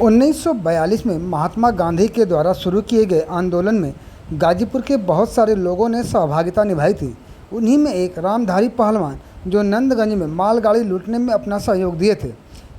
1942 में महात्मा गांधी के द्वारा शुरू किए गए आंदोलन में गाजीपुर के बहुत सारे लोगों ने सहभागिता निभाई थी। उन्हीं में एक रामधारी पहलवान जो नंदगंज में मालगाड़ी लूटने में अपना सहयोग दिए थे।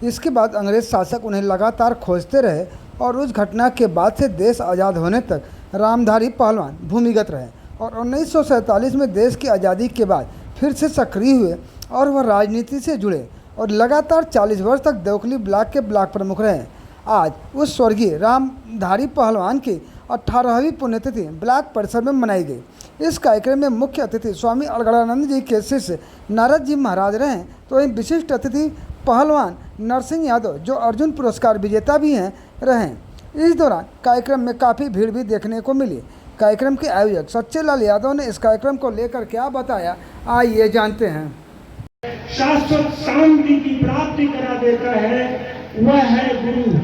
इसके बाद अंग्रेज शासक उन्हें लगातार खोजते रहे और उस घटना के बाद से देश आज़ाद होने तक रामधारी पहलवान भूमिगत रहे और 1947 में देश की आज़ादी के बाद फिर से सक्रिय हुए और वह राजनीति से जुड़े और लगातार 40 वर्ष तक देवकली ब्लॉक के ब्लॉक प्रमुख रहे। आज उस स्वर्गीय रामधारी पहलवान की 18वीं पुण्यतिथि ब्लॉक परिसर में मनाई गई। इस कार्यक्रम में मुख्य अतिथि स्वामी अलगड़ानंद जी के शिष्य नारद जी महाराज रहे, तो वहीं विशिष्ट अतिथि पहलवान नरसिंह यादव जो अर्जुन पुरस्कार विजेता भी रहे। इस दौरान कार्यक्रम में काफ़ी भीड़ भी देखने को मिली। कार्यक्रम के आयोजक सच्चे लाल यादव ने इस कार्यक्रम को लेकर क्या बताया, आइए जानते हैं। शाश्वत शांति की प्राप्ति करा देता है वह है गुरु,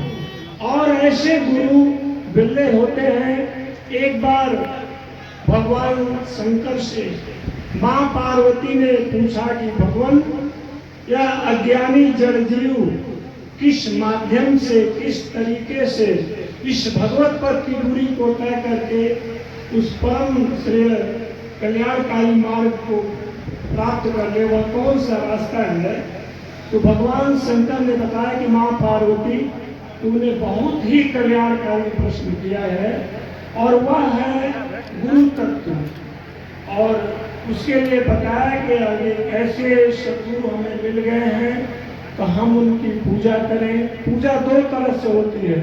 और ऐसे गुरु बिरले होते हैं। एक बार भगवान शंकर से मां पार्वती ने पूछा कि भगवान, यह अज्ञानी जड़ जीव किस माध्यम से, किस तरीके से इस भगवत पद की दूरी को तय करके उस परम श्रेय कल्याणकारी मार्ग को प्राप्त कर ले, वह कौन सा रास्ता है? तो भगवान शंकर ने बताया कि मां पार्वती, तुमने बहुत ही कल्याणकारी प्रश्न किया है, और वह है गुरु तत्व। और उसके लिए बताया कि अगर ऐसे सद्गुरु हमें मिल गए हैं तो हम उनकी पूजा करें। पूजा दो तरह से होती है,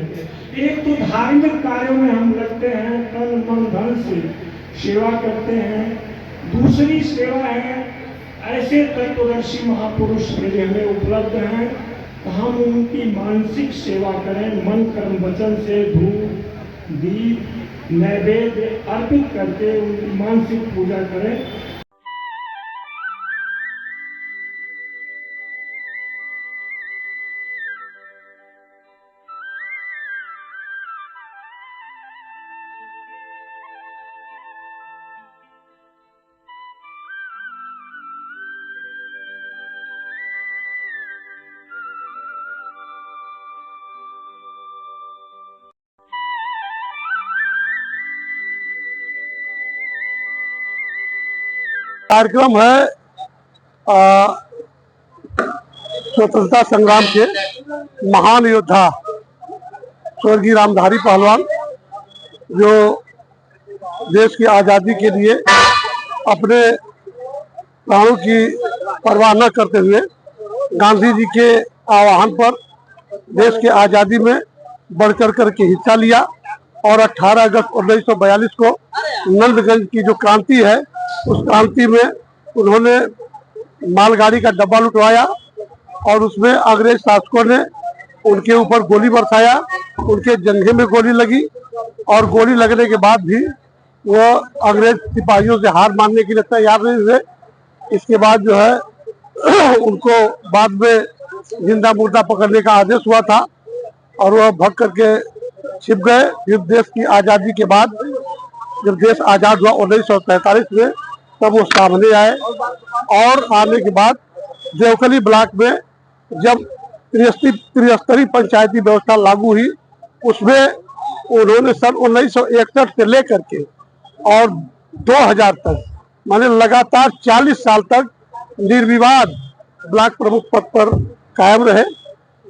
एक तो धार्मिक कार्यों में हम लगते हैं, तन मन धन से सेवा करते हैं। दूसरी सेवा है ऐसे तत्वदर्शी महापुरुष मेरे हमें उपलब्ध हैं तो हम उनकी मानसिक सेवा करें, मन कर्म वचन से धूप दीप नैवेद्य अर्पित करके उनकी मानसिक पूजा करें। कार्यक्रम है स्वतंत्रता संग्राम के महान योद्धा स्वर्गीय रामधारी पहलवान, जो देश की आज़ादी के लिए अपने प्राणों की परवाह न करते हुए गांधी जी के आह्वान पर देश के आज़ादी में बढ़ चढ़ के हिस्सा लिया और 18 अगस्त 1942 को नंदगंज की जो क्रांति है, उस क्रांति में उन्होंने मालगाड़ी का डब्बा लुटवाया और उसमें अंग्रेज शासकों ने उनके ऊपर गोली बरसाया। उनके जंघे में गोली लगी और गोली लगने के बाद भी वो अंग्रेज सिपाहियों से हार मानने के लिए तैयार नहीं हुए। इसके बाद जो है उनको बाद में जिंदा मुर्दा पकड़ने का आदेश हुआ था और वह भाग करके छिप गए। फिर देश की आज़ादी के बाद जब देश आज़ाद हुआ 1947 में, तब वो सामने आए और आने के बाद देवकली ब्लॉक में जब त्रिस्तरीय पंचायती व्यवस्था लागू हुई, उसमें उन्होंने सन 1961 से लेकर के और 2000 तक, माने लगातार 40 साल तक निर्विवाद ब्लॉक प्रमुख पद पर कायम रहे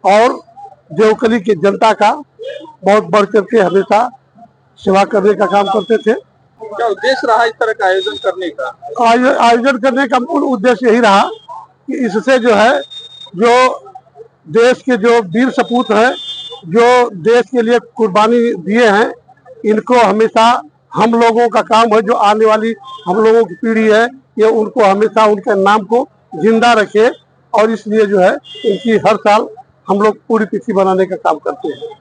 और देवकली की जनता का बहुत बढ़ करके हमेशा सेवा करने का काम करते थे। क्या उद्देश्य रहा इस तरह का आयोजन करने का? आयोजन करने का मूल उद्देश्य यही रहा कि इससे जो है, जो देश के जो वीर सपूत हैं, जो देश के लिए कुर्बानी दिए हैं, इनको हमेशा हम लोगों का काम है, जो आने वाली हम लोगों की पीढ़ी है, ये उनको हमेशा उनके नाम को जिंदा रखे। और इसलिए जो है इनकी हर साल हम लोग पूरी तिथि बनाने का काम करते हैं।